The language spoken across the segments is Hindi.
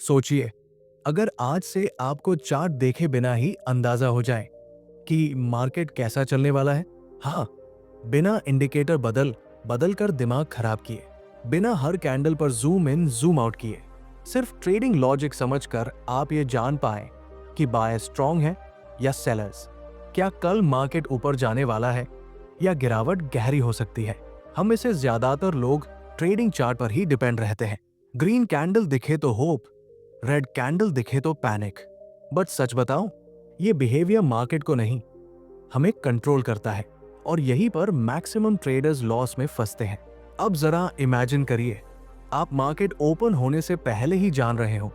सोचिए, अगर आज से आपको चार्ट देखे बिना ही अंदाजा हो जाए कि मार्केट कैसा चलने वाला है। हाँ, बिना इंडिकेटर बदल बदल कर दिमाग खराब किए, बिना हर कैंडल पर जूम इन जूम आउट किए, सिर्फ ट्रेडिंग लॉजिक समझकर आप ये जान पाए कि बायर्स स्ट्रांग है या सेलर्स, क्या कल मार्केट ऊपर जाने वाला है या गिरावट गहरी हो सकती है। हम में से ज्यादातर लोग ट्रेडिंग चार्ट पर ही डिपेंड रहते हैं। ग्रीन कैंडल दिखे तो होप, रेड कैंडल दिखे तो पैनिक। बट सच बताऊं, ये बिहेवियर मार्केट को नहीं, हमें कंट्रोल करता है और यहीं पर मैक्सिमम ट्रेडर्स लॉस में फंसते हैं। अब जरा इमेजिन करिए, आप मार्केट ओपन होने से पहले ही जान रहे हो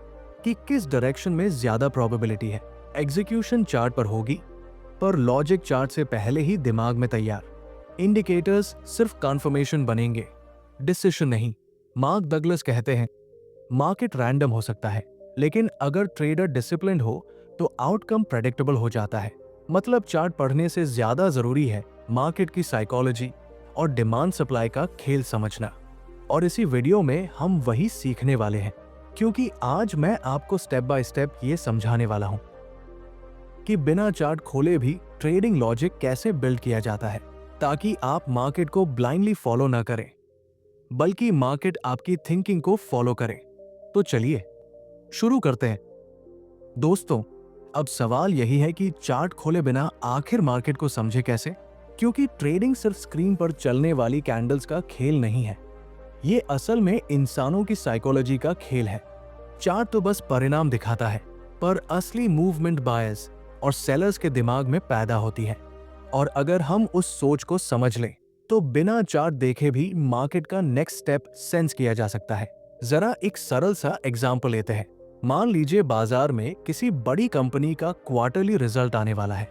कि किस डायरेक्शन में ज्यादा प्रोबेबिलिटी है। एग्जीक्यूशन चार्ट पर होगी, पर लॉजिक चार्ट से पहले ही दिमाग में तैयार। इंडिकेटर्स सिर्फ कंफर्मेशन बनेंगे, डिसीजन नहीं। मार्क डगलस कहते हैं, मार्केट रैंडम हो सकता है, लेकिन अगर ट्रेडर डिसिप्लिन्ड हो तो आउटकम प्रेडिक्टेबल हो जाता है। मतलब चार्ट पढ़ने से ज्यादा जरूरी है मार्केट की साइकोलॉजी और डिमांड सप्लाई का खेल समझना। और इसी वीडियो में हम वही सीखने वाले हैं, क्योंकि आज मैं आपको स्टेप बाय स्टेप ये समझाने वाला हूं कि बिना चार्ट खोले भी ट्रेडिंग लॉजिक कैसे बिल्ड किया जाता है, ताकि आप मार्केट को ब्लाइंडली फॉलो ना करें, बल्कि मार्केट आपकी थिंकिंग को फॉलो करे। तो चलिए शुरू करते हैं। दोस्तों, अब सवाल यही है कि चार्ट खोले बिना आखिर मार्केट को समझे कैसे, क्योंकि ट्रेडिंग सिर्फ स्क्रीन पर चलने वाली कैंडल्स का खेल नहीं है। ये असल में इंसानों की साइकोलॉजी का खेल है। चार्ट तो बस परिणाम दिखाता है, पर असली मूवमेंट बायर्स और सेलर्स के दिमाग में पैदा होती है। और अगर हम उस सोच को समझ लें तो बिना चार्ट देखे भी मार्केट का नेक्स्ट स्टेप सेंस किया जा सकता है। जरा एक सरल सा एग्जांपल लेते हैं। मान लीजिए बाजार में किसी बड़ी कंपनी का क्वार्टरली रिजल्ट आने वाला है।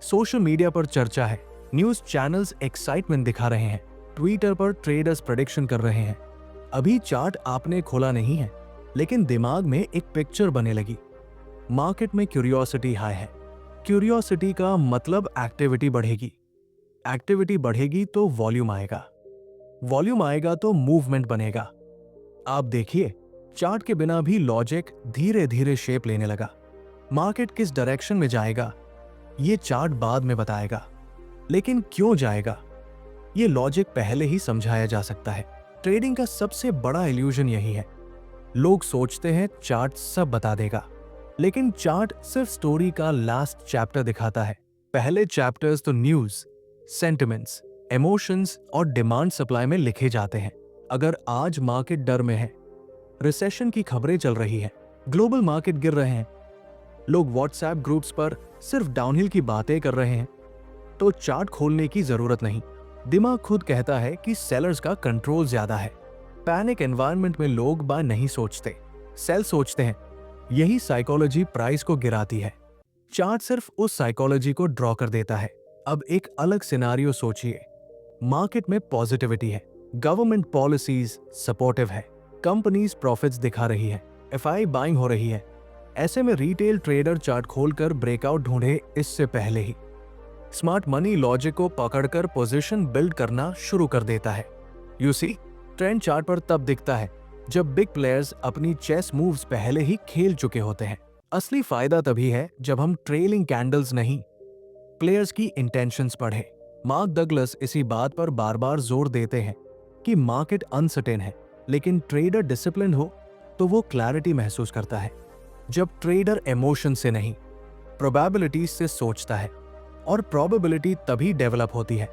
सोशल मीडिया पर चर्चा है, न्यूज चैनल्स एक्साइटमेंट दिखा रहे हैं, ट्विटर पर ट्रेडर्स प्रेडिक्शन कर रहे हैं। अभी चार्ट आपने खोला नहीं है, लेकिन दिमाग में एक पिक्चर बने लगी। मार्केट में क्यूरियोसिटी हाई है। क्यूरियोसिटी का मतलब एक्टिविटी बढ़ेगी। एक्टिविटी बढ़ेगी तो वॉल्यूम आएगा, वॉल्यूम आएगा तो मूवमेंट बनेगा। आप देखिए, चार्ट के बिना भी लॉजिक धीरे धीरे शेप लेने लगा। मार्केट किस डायरेक्शन में जाएगा ये चार्ट बाद में बताएगा, लेकिन क्यों जाएगा ये लॉजिक पहले ही समझाया जा सकता है। ट्रेडिंग का सबसे बड़ा इल्यूजन यही है। लोग सोचते हैं चार्ट सब बता देगा, लेकिन चार्ट सिर्फ स्टोरी का लास्ट चैप्टर दिखाता है। पहले चैप्टर्स तो न्यूज, सेंटिमेंट्स, इमोशंस और डिमांड सप्लाई में लिखे जाते हैं। अगर आज मार्केट डर में है, रिसेशन की खबरें चल रही है, ग्लोबल मार्केट गिर रहे हैं, लोग व्हाट्सएप ग्रुप्स पर सिर्फ डाउनहिल की बातें कर रहे हैं, तो चार्ट खोलने की जरूरत नहीं। दिमाग खुद कहता है कि सेलर्स का कंट्रोल ज्यादा है। पैनिक एनवायरनमेंट में लोग बाय नहीं सोचते, सेल सोचते हैं। यही साइकोलॉजी प्राइस को गिराती है। चार्ट सिर्फ उस साइकोलॉजी को ड्रॉ कर देता है। अब एक अलग सिनारियो सोचिए। मार्केट में पॉजिटिविटी है, गवर्नमेंट पॉलिसीज सपोर्टिव है, कंपनीज प्रॉफिट्स दिखा रही है, एफआई बाइंग हो रही है। ऐसे में रिटेल ट्रेडर चार्ट खोलकर ब्रेकआउट ढूंढे इससे पहले ही स्मार्ट मनी लॉजिक को पकड़कर पोजीशन बिल्ड करना शुरू कर देता है। यू सी, ट्रेंड चार्ट पर तब दिखता है जब बिग प्लेयर्स अपनी चेस मूव्स पहले ही खेल चुके होते हैं। असली फायदा तभी है जब हम ट्रेलिंग कैंडल्स नहीं, प्लेयर्स की इंटेंशंस पढ़े। मार्क डगलस इसी बात पर बार बार जोर देते हैं कि मार्केट अनसर्टेन है, लेकिन ट्रेडर डिसिप्लिन हो तो वो क्लैरिटी महसूस करता है। जब ट्रेडर इमोशन से नहीं, प्रोबेबिलिटीज से सोचता है। और प्रोबेबिलिटी तभी डेवलप होती है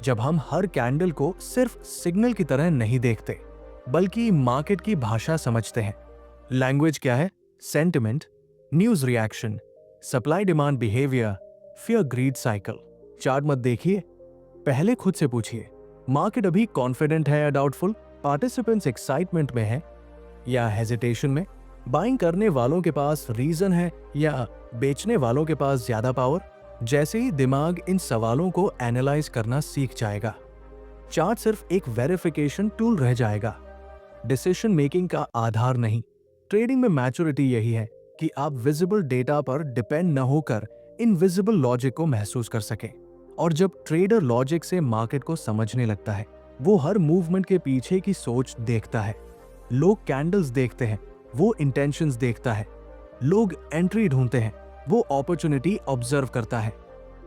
जब हम हर कैंडल को सिर्फ सिग्नल की तरह नहीं देखते, बल्कि मार्केट की भाषा समझते हैं। लैंग्वेज क्या है? Sentiment, news reaction, supply demand behaviour, fear greed cycle. Chart मत देखिए, पहले खुद से पूछिए, मार्केट अभी कॉन्फिडेंट है या डाउटफुल? पार्टिसिपेंट्स एक्साइटमेंट में है या हेजिटेशन में? बाइंग करने वालों के पास रीजन है या बेचने वालों के पास ज्यादा पावर? जैसे ही दिमाग इन सवालों को एनालाइज करना सीख जाएगा, चार्ट सिर्फ एक वेरिफिकेशन टूल रह जाएगा, डिसीजन मेकिंग का आधार नहीं। ट्रेडिंग में मैच्योरिटी यही है कि आप विजिबल डेटा पर डिपेंड न होकर इनविजिबल लॉजिक को महसूस कर सकें। और जब ट्रेडर लॉजिक से मार्केट को समझने लगता है, वो हर मूवमेंट के पीछे की सोच देखता है। लोग कैंडल्स देखते हैं, वो इंटेंशंस देखता है। लोग एंट्री ढूंढते हैं, वो अपॉर्चुनिटी ऑब्जर्व करता है।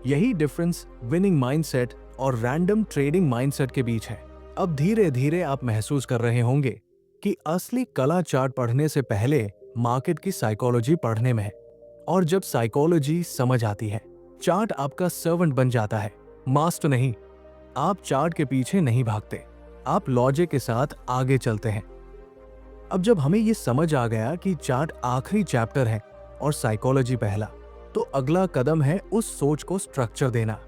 यही डिफरेंस विनिंग माइंडसेट और रैंडम ट्रेडिंग माइंडसेट के बीच है। अब धीरे धीरे आप महसूस कर रहे होंगे कि असली कला चार्ट पढ़ने से पहले मार्केट की साइकोलॉजी पढ़ने में है। और जब साइकोलॉजी समझ आती है, चार्ट आपका सर्वेंट बन जाता है, मास्टर नहीं। आप चार्ट के पीछे नहीं भागते, आप लॉजिक के साथ आगे चलते हैं। अब जब हमें ये समझ आ गया कि चार्ट आखिरी चैप्टर है और साइकोलॉजी पहला, तो अगला कदम है उस सोच को स्ट्रक्चर देना।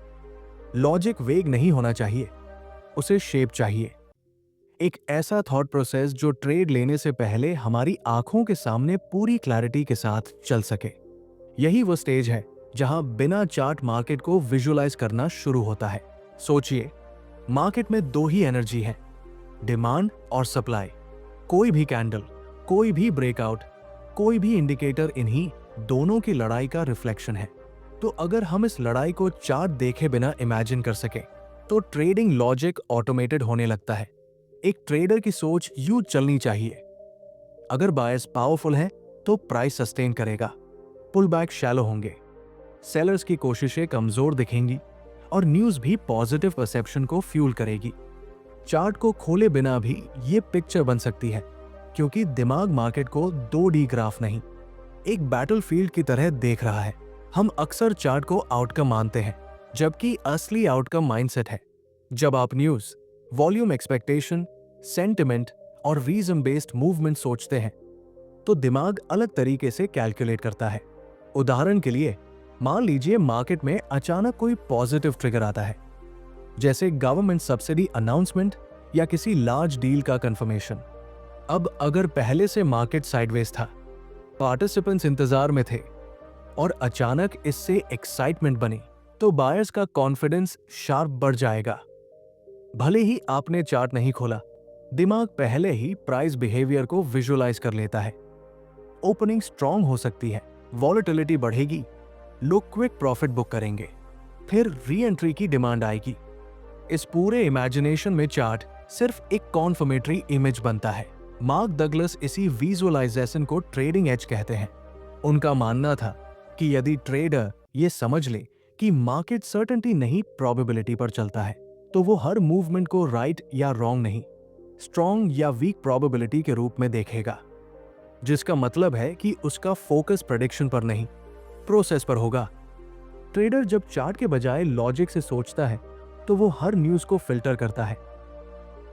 लॉजिक वेग नहीं होना चाहिए, उसे शेप चाहिए। एक ऐसा थॉट प्रोसेस जो ट्रेड लेने से पहले हमारी आंखों के सामने पूरी क्लैरिटी के साथ चल सके। यही वो स्टेज है जहां बिना चार्ट मार्केट को विजुअलाइज करना शुरू होता है। सोचिए, मार्केट में दो ही एनर्जी है, डिमांड और सप्लाई। कोई भी कैंडल, कोई भी ब्रेकआउट, कोई भी इंडिकेटर इन्हीं दोनों की लड़ाई का रिफ्लेक्शन है। तो अगर हम इस लड़ाई को चार्ट देखे बिना इमेजिन कर सके, तो ट्रेडिंग लॉजिक ऑटोमेटेड होने लगता है। एक ट्रेडर की सोच यूं चलनी चाहिए, अगर बायर्स पावरफुल है तो प्राइस सस्टेन करेगा, पुल बैक शैलो होंगे, सेलर्स की कोशिशें कमजोर दिखेंगी और न्यूज भी पॉजिटिव परसेप्शन को फ्यूल करेगी। चार्ट को खोले बिना भी ये पिक्चर बन सकती है, क्योंकि दिमाग मार्केट को 2D ग्राफ नहीं, एक बैटलफील्ड की तरह देख रहा है। हम अक्सर चार्ट को आउटकम मानते हैं, जबकि असली आउटकम माइंडसेट है। जब आप न्यूज, वॉल्यूम एक्सपेक्टेशन, सेंटिमेंट और रीजन बेस्ड मूवमेंट सोचते हैं, तो दिमाग अलग तरीके से कैलकुलेट करता है। उदाहरण के लिए, मान लीजिए मार्केट में अचानक कोई पॉजिटिव ट्रिगर आता है, जैसे गवर्नमेंट सब्सिडी अनाउंसमेंट या किसी लार्ज डील का कंफर्मेशन। अब अगर पहले से मार्केट साइडवेज था, पार्टिसिपेंट्स इंतजार में थे और अचानक इससे एक्साइटमेंट बनी, तो बायर्स का कॉन्फिडेंस शार्प बढ़ जाएगा। भले ही आपने चार्ट नहीं खोला, दिमाग पहले ही प्राइस बिहेवियर को विजुअलाइज कर लेता है। ओपनिंग स्ट्रांग हो सकती है, वॉलेटिलिटी बढ़ेगी, लोग क्विक प्रॉफिट बुक करेंगे, फिर री एंट्री की डिमांड आएगी। इस पूरे इमेजिनेशन में चार्ट सिर्फ एक कॉन्फर्मेटरी इमेज बनता है। मार्क डगलस इसी विजुअलाइजेशन को ट्रेडिंग एज कहते हैं। उनका मानना था कि यदि ट्रेडर ये समझ ले कि मार्केट सर्टेनिटी नहीं प्रोबेबिलिटी पर चलता है, तो वो हर मूवमेंट को राइट या रॉन्ग नहीं, स्ट्रॉन्ग या वीक प्रोबेबिलिटी के रूप में देखेगा। जिसका मतलब है कि उसका फोकस प्रेडिक्शन पर नहीं, प्रोसेस पर होगा। ट्रेडर जब चार्ट के बजाय लॉजिक से सोचता है, तो वो हर न्यूज को फिल्टर करता है।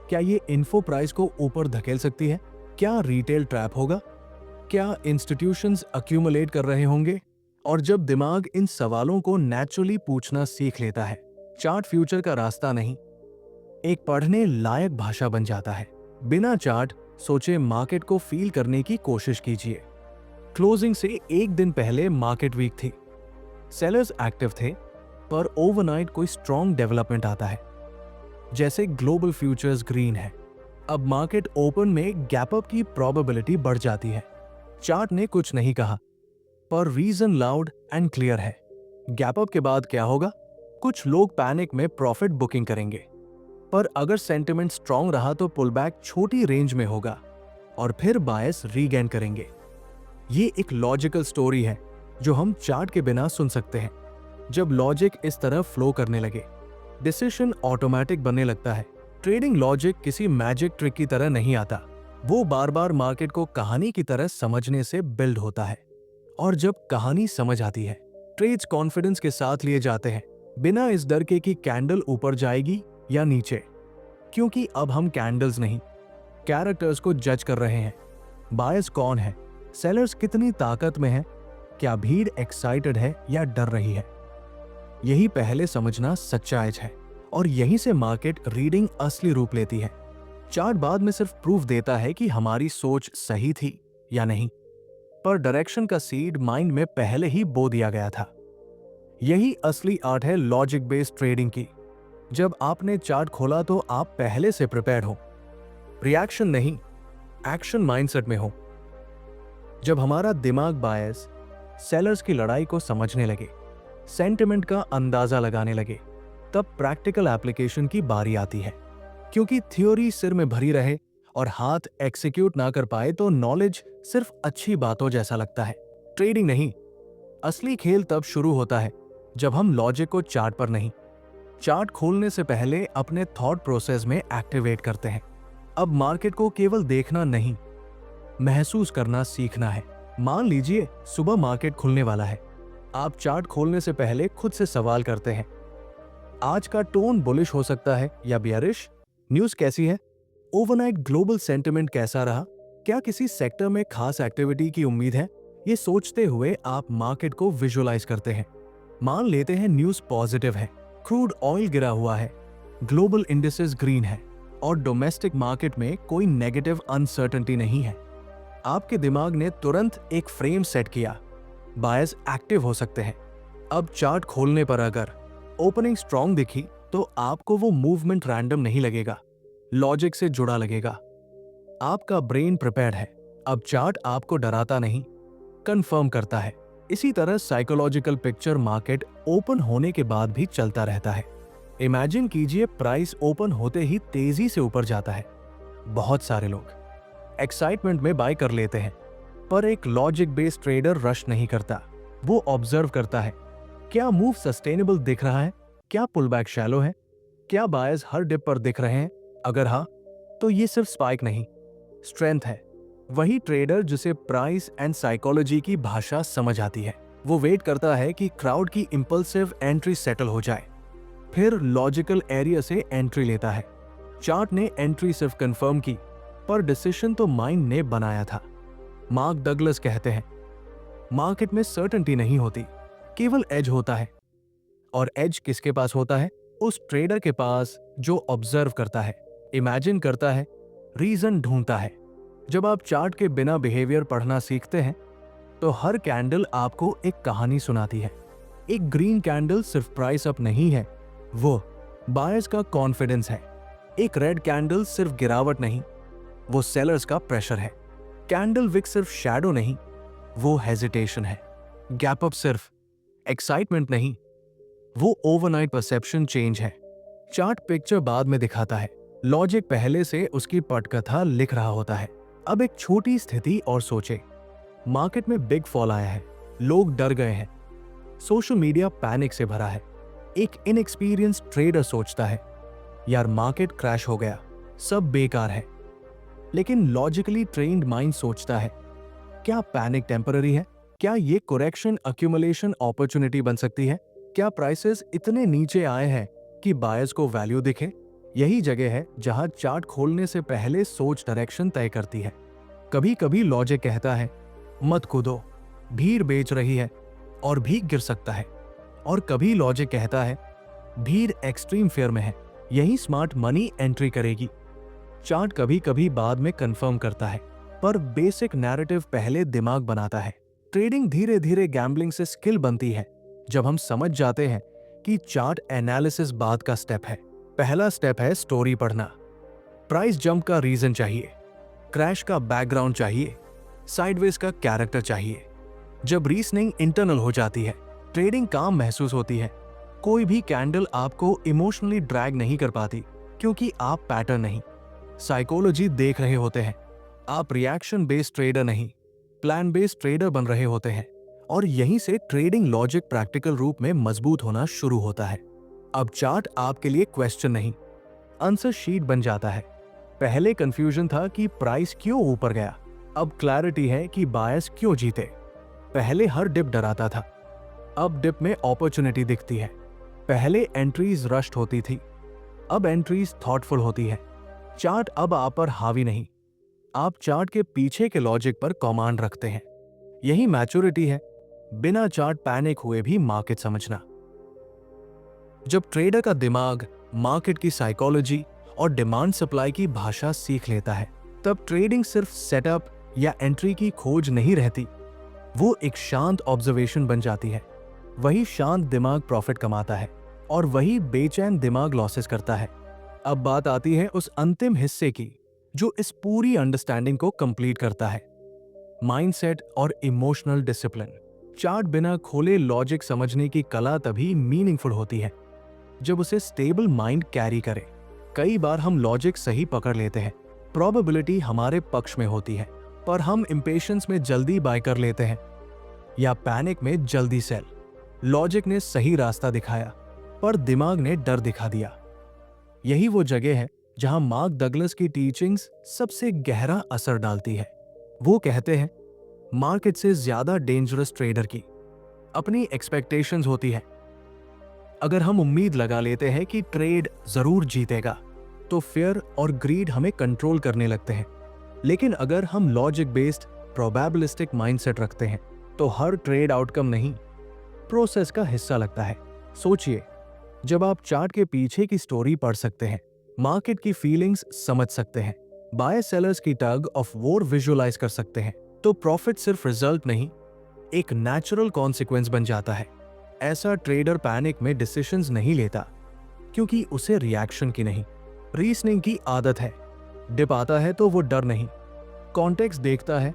क्या ये इन्फो प्राइस को ऊपर धकेल सकती है? क्या रिटेल ट्रैप होगा? क्या इंस्टीट्यूशंस अक्यूमुलेट कर रहे होंगे? और जब दिमाग इन सवालों को नेचुरली पूछना सीख लेता है, चार्ट फ्यूचर का रास्ता नहीं, एक पढ़ने लायक भाषा बन जाता है। बिना चार्ट सोचे मार्केट को फील करने की कोशिश कीजिए। क्लोजिंग से एक दिन पहले मार्केट वीक थी, सेलर्स एक्टिव थे, पर ओवरनाइट कोई स्ट्रॉन्ग डेवलपमेंट आता है, जैसे ग्लोबल फ्यूचर्स ग्रीन है। अब मार्केट ओपन में गैप अप की प्रोबेबिलिटी बढ़ जाती है। चार्ट ने कुछ नहीं कहा, पर रीजन लाउड एंड क्लियर है। गैप अप के बाद क्या होगा? कुछ लोग पैनिक में प्रॉफिट बुकिंग करेंगे, पर अगर सेंटिमेंट स्ट्रॉन्ग रहा तो पुल बैक छोटी रेंज में होगा और फिर बायस रीगेन करेंगे। ये एक लॉजिकल स्टोरी है जो हम चार्ट के बिना सुन सकते हैं। जब लॉजिक इस तरह फ्लो करने लगे, डिसीजन ऑटोमेटिक बनने लगता है। ट्रेडिंग लॉजिक किसी मैजिक ट्रिक की तरह नहीं आता, वो बार बार मार्केट को कहानी की तरह समझने से बिल्ड होता है। और जब कहानी समझ आती है, ट्रेड्स कॉन्फिडेंस के साथ लिए जाते हैं, बिना इस डर के कि कैंडल ऊपर जाएगी या नीचे, क्योंकि अब हम कैंडल्स नहीं, कैरेक्टर्स को जज कर रहे हैं। बायर्स कौन है, सेलर्स कितनी ताकत में है, क्या भीड़ एक्साइटेड है या डर रही है, यही पहले समझना सच्चा एज है। और यहीं से मार्केट रीडिंग असली रूप लेती है। चार्ट बाद में सिर्फ प्रूफ देता है कि हमारी सोच सही थी या नहीं, पर डायरेक्शन का सीड माइंड में पहले ही बो दिया गया था। यही असली आर्ट है लॉजिक बेस्ड ट्रेडिंग की। जब आपने चार्ट खोला तो आप पहले से प्रिपेयर्ड हो, रिएक्शन नहीं, एक्शन माइंडसेट में हो। जब हमारा दिमाग बायस सेलर्स की लड़ाई को समझने लगे, सेंटिमेंट का अंदाजा लगाने लगे, तब प्रैक्टिकल एप्लीकेशन की बारी आती है। क्योंकि थ्योरी सिर में भरी रहे और हाथ एक्सिक्यूट ना कर पाए तो नॉलेज सिर्फ अच्छी बातों जैसा लगता है, ट्रेडिंग नहीं। असली खेल तब शुरू होता है जब हम लॉजिक को चार्ट पर नहीं, चार्ट खोलने से पहले अपने थॉट प्रोसेस में एक्टिवेट करते हैं। अब मार्केट को केवल देखना नहीं, महसूस करना सीखना है। मान लीजिए सुबह मार्केट खुलने वाला है। आप चार्ट खोलने से पहले खुद से सवाल करते हैं, आज का टोन बुलिश हो सकता है या बियरिश? न्यूज़ कैसी है? ओवरनाइट ग्लोबल सेंटिमेंट कैसा रहा? क्या किसी सेक्टर में खास एक्टिविटी की उम्मीद है? ये सोचते हुए आप मार्केट को विजुअलाइज करते हैं। मान लेते हैं न्यूज़ पॉजिटिव है, क्रूड ऑयल गिरा हुआ है, ग्लोबल इंडिसेस ग्रीन है और डोमेस्टिक मार्केट में कोई नेगेटिव अनसर्टेनिटी नहीं है। आपके दिमाग ने तुरंत एक फ्रेम सेट किया, बायर्स एक्टिव हो सकते हैं। अब चार्ट खोलने पर अगर ओपनिंग स्ट्रॉन्ग दिखी तो आपको वो मूवमेंट रैंडम नहीं लगेगा, लॉजिक से जुड़ा लगेगा। आपका ब्रेन प्रिपेयर्ड है। अब चार्ट आपको डराता नहीं, कंफर्म करता है। इसी तरह साइकोलॉजिकल पिक्चर मार्केट ओपन होने के बाद भी चलता रहता है। इमेजिन कीजिए प्राइस ओपन होते ही तेजी से ऊपर जाता है। बहुत सारे लोग एक्साइटमेंट में बाय कर लेते हैं, पर एक लॉजिक बेस्ड ट्रेडर रश नहीं करता। वो ऑब्जर्व करता है, क्या मूव सस्टेनेबल दिख रहा है? क्या पुलबैक शैलो है? क्या बायर्स हर डिप पर दिख रहे हैं? अगर हाँ, तो ये सिर्फ स्पाइक नहीं, स्ट्रेंथ है। वही ट्रेडर जिसे प्राइस एंड साइकोलॉजी की भाषा समझ आती है, वो वेट करता है कि क्राउड की इंपल्सिव एंट्री सेटल हो जाए, फिर लॉजिकल एरिया से एंट्री लेता है। चार्ट ने एंट्री सिर्फ कंफर्म की, पर डिसीजन तो माइंड ने बनाया था। मार्क डगलस कहते हैं, मार्केट में सर्टेनिटी नहीं होती, केवल एज होता है। और एज किसके पास होता है? उस ट्रेडर के पास जो ऑब्जर्व करता है, इमेजिन करता है, रीजन ढूंढता है। जब आप चार्ट के बिना बिहेवियर पढ़ना सीखते हैं तो हर कैंडल आपको एक कहानी सुनाती है। एक ग्रीन कैंडल सिर्फ प्राइस अप नहीं है, वो बायर्स का कॉन्फिडेंस है। एक रेड कैंडल सिर्फ गिरावट नहीं, वो सेलर्स का प्रेशर है। कैंडल विक सिर्फ शैडो नहीं, वो हेजिटेशन है। गैप अप सिर्फ एक्साइटमेंट नहीं, वो ओवरनाइट परसेप्शन चेंज है। चार्ट पिक्चर बाद में दिखाता है, लॉजिक पहले से उसकी पटकथा लिख रहा होता है। अब एक छोटी स्थिति और सोचे, मार्केट में बिग फॉल आया है, लोग डर गए हैं, सोशल मीडिया पैनिक से भरा है। एक इनएक्सपीरियंस ट्रेडर सोचता है, यार मार्केट क्रैश हो गया, सब बेकार है। लेकिन लॉजिकली ट्रेन्ड माइंड सोचता है, क्या पैनिक टेम्पररी है? क्या ये करेक्शन अक्यूमुलेशन अपॉर्चुनिटी बन सकती है? क्या प्राइसेस इतने नीचे आए हैं कि बायर्स को वैल्यू दिखे? यही जगह है जहां चार्ट खोलने से पहले सोच डायरेक्शन तय करती है। कभी कभी लॉजिक कहता है, मत कूदो, भीड़ बेच रही है और भी गिर सकता है। और कभी लॉजिक कहता है, भीड़ एक्सट्रीम फेयर में है, यही स्मार्ट मनी एंट्री करेगी। चार्ट कभी कभी बाद में कंफर्म करता है, पर बेसिक नैरेटिव पहले दिमाग बनाता है। ट्रेडिंग धीरे धीरे गैम्बलिंग से स्किल बनती है जब हम समझ जाते हैं कि चार्ट एनालिसिस बाद का स्टेप है। पहला स्टेप है स्टोरी पढ़ना। प्राइस जंप का रीजन चाहिए, क्रैश का बैकग्राउंड चाहिए, साइडवेज का कैरेक्टर चाहिए। जब रीजनिंग इंटरनल हो जाती है, ट्रेडिंग काम महसूस होती है। कोई भी कैंडल आपको इमोशनली ड्रैग नहीं कर पाती, क्योंकि आप पैटर्न नहीं, साइकोलॉजी देख रहे होते हैं। आप रिएक्शन बेस्ड ट्रेडर नहीं, प्लान बेस्ड ट्रेडर बन रहे होते हैं। और यहीं से ट्रेडिंग लॉजिक प्रैक्टिकल रूप में मजबूत होना शुरू होता है। अब चार्ट आपके लिए क्वेश्चन नहीं, आंसर शीट बन जाता है। पहले कंफ्यूजन था कि प्राइस क्यों ऊपर गया, अब क्लैरिटी है कि बायर्स क्यों जीते। पहले हर डिप डराता था, अब डिप में अपॉर्चुनिटी दिखती है। पहले एंट्रीज रश्ड होती थी, अब एंट्रीज थॉटफुल होती है। चार्ट अब आप पर हावी नहीं, आप चार्ट के पीछे के लॉजिक पर कमांड रखते हैं। यही मैच्योरिटी है, बिना चार्ट पैनिक हुए भी मार्केट समझना। जब ट्रेडर का दिमाग मार्केट की साइकोलॉजी और डिमांड सप्लाई की भाषा सीख लेता है, तब ट्रेडिंग सिर्फ सेटअप या एंट्री की खोज नहीं रहती, वो एक शांत ऑब्जर्वेशन बन जाती है। वही शांत दिमाग प्रॉफिट कमाता है और वही बेचैन दिमाग लॉसेस करता है। अब बात आती है उस अंतिम हिस्से की जो इस पूरी अंडरस्टैंडिंग को कंप्लीट करता है, माइंडसेट और इमोशनल डिसिप्लिन। चार्ट बिना खोले लॉजिक समझने की कला तभी मीनिंगफुल होती है जब उसे स्टेबल माइंड कैरी करे। कई बार हम लॉजिक सही पकड़ लेते हैं, प्रोबेबिलिटी हमारे पक्ष में होती है, पर हम इम्पेशंस में जल्दी बाय कर लेते हैं या पैनिक में जल्दी सेल। लॉजिक ने सही रास्ता दिखाया, पर दिमाग ने डर दिखा दिया। यही वो जगह है जहां मार्क डगलस की टीचिंग्स सबसे गहरा असर डालती है। वो कहते हैं, मार्केट से ज्यादा डेंजरस ट्रेडर की अपनी एक्सपेक्टेशंस होती है। अगर हम उम्मीद लगा लेते हैं कि ट्रेड जरूर जीतेगा, तो फियर और ग्रीड हमें कंट्रोल करने लगते हैं। लेकिन अगर हम लॉजिक बेस्ड प्रोबेबिलिस्टिक माइंडसेट रखते हैं, तो हर ट्रेड आउटकम नहीं, प्रोसेस का हिस्सा लगता है। सोचिए, जब आप चार्ट के पीछे की स्टोरी पढ़ सकते हैं, मार्केट की फीलिंग्स समझ सकते हैं, बाय सेलर्स की टग ऑफ वॉर विजुअलाइज कर सकते हैं, तो प्रॉफिट सिर्फ रिजल्ट नहीं, एक नेचुरल कॉन्सिक्वेंस बन जाता है। ऐसा ट्रेडर पैनिक में डिसीजंस नहीं लेता, क्योंकि उसे रिएक्शन की नहीं, रीजनिंग की आदत है। डिप आता है तो वो डर नहीं, कॉन्टेक्स्ट देखता है,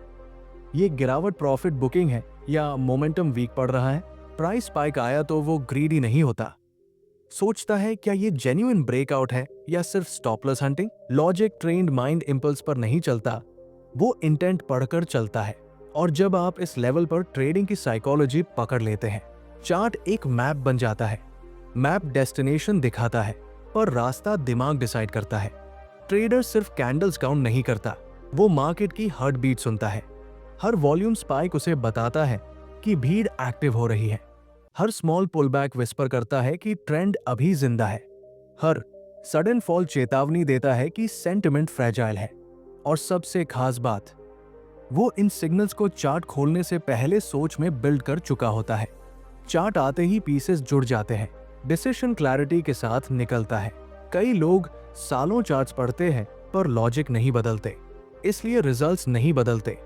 ये गिरावट प्रॉफिट बुकिंग है या मोमेंटम वीक पड़ रहा है। प्राइस स्पाइक आया तो वो ग्रीडी नहीं होता, सोचता है क्या ये जेन्युइन ब्रेकआउट है या सिर्फ stop loss hunting. Logic trained mind impulse पर नहीं चलता, वो इंटेंट पढ़कर चलता है। और जब आप इस लेवल पर ट्रेडिंग की साइकोलॉजी पकड़ लेते हैं, चार्ट एक मैप बन जाता है। मैप डेस्टिनेशन दिखाता है, पर रास्ता दिमाग डिसाइड करता है। ट्रेडर सिर्फ कैंडल्स काउंट नहीं करता, वो मार्केट की हार्ट बीट सुनता है। हर वॉल्यूम स्पाइक उसे बताता है कि भीड़ एक्टिव हो रही है। हर स्मॉल पुलबैक विस्पर करता है कि ट्रेंड अभी जिंदा है। हर सडन फॉल चेतावनी देता है कि सेंटिमेंट फ्रेजाइल है। और सबसे खास बात, वो इन सिग्नल्स को चार्ट खोलने से पहले सोच में बिल्ड कर चुका होता है। चार्ट आते ही पीसेस जुड़ जाते हैं, डिसीजन क्लैरिटी के साथ निकलता है। कई लोग सालों चार्ट्स पढ़ते हैं पर लॉजिक नहीं बदलते, इसलिए रिजल्ट्स नहीं बदलते।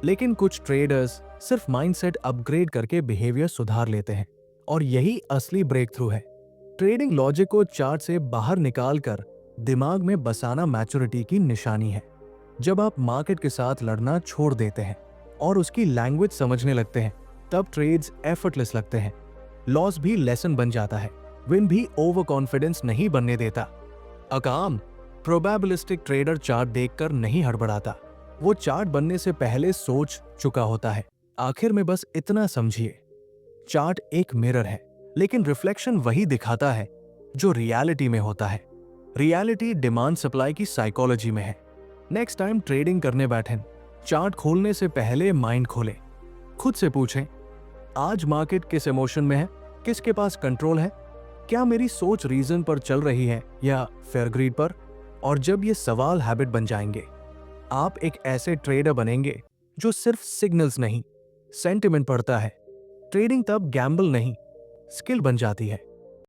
लेकिन कुछ ट्रेडर्स सिर्फ माइंडसेट अपग्रेड करके बिहेवियर सुधार लेते हैं, और यही असली ब्रेक थ्रू है। ट्रेडिंग लॉजिक को चार्ट से बाहर निकालकर दिमाग में बसाना मैच्योरिटी की निशानी है। जब आप मार्केट के साथ लड़ना छोड़ देते हैं और उसकी लैंग्वेज समझने लगते हैं, तब ट्रेड्स एफर्टलेस लगते हैं। लॉस भी लेसन बन जाता है, विन भी ओवर कॉन्फिडेंस नहीं बनने देता। अकाम प्रोबेबिलिस्टिक ट्रेडर चार्ट देखकर नहीं हड़बड़ाता, वो चार्ट बनने से पहले सोच चुका होता है। आखिर में बस इतना समझिए, चार्ट एक मिरर है, लेकिन रिफ्लेक्शन वही दिखाता है जो रियलिटी में होता है। रियलिटी डिमांड सप्लाई की साइकोलॉजी में है। नेक्स्ट टाइम ट्रेडिंग करने बैठें, चार्ट खोलने से पहले माइंड खोलें। खुद से पूछें, आज मार्केट किस इमोशन में है, किसके पास कंट्रोल है, क्या मेरी सोच रीजन पर चल रही है या फेयर ग्रीड पर। और जब ये सवाल हैबिट बन जाएंगे, आप एक ऐसे ट्रेडर बनेंगे जो सिर्फ सिग्नल्स नहीं, सेंटिमेंट पढ़ता है। ट्रेडिंग तब गैम्बल नहीं, स्किल बन जाती है।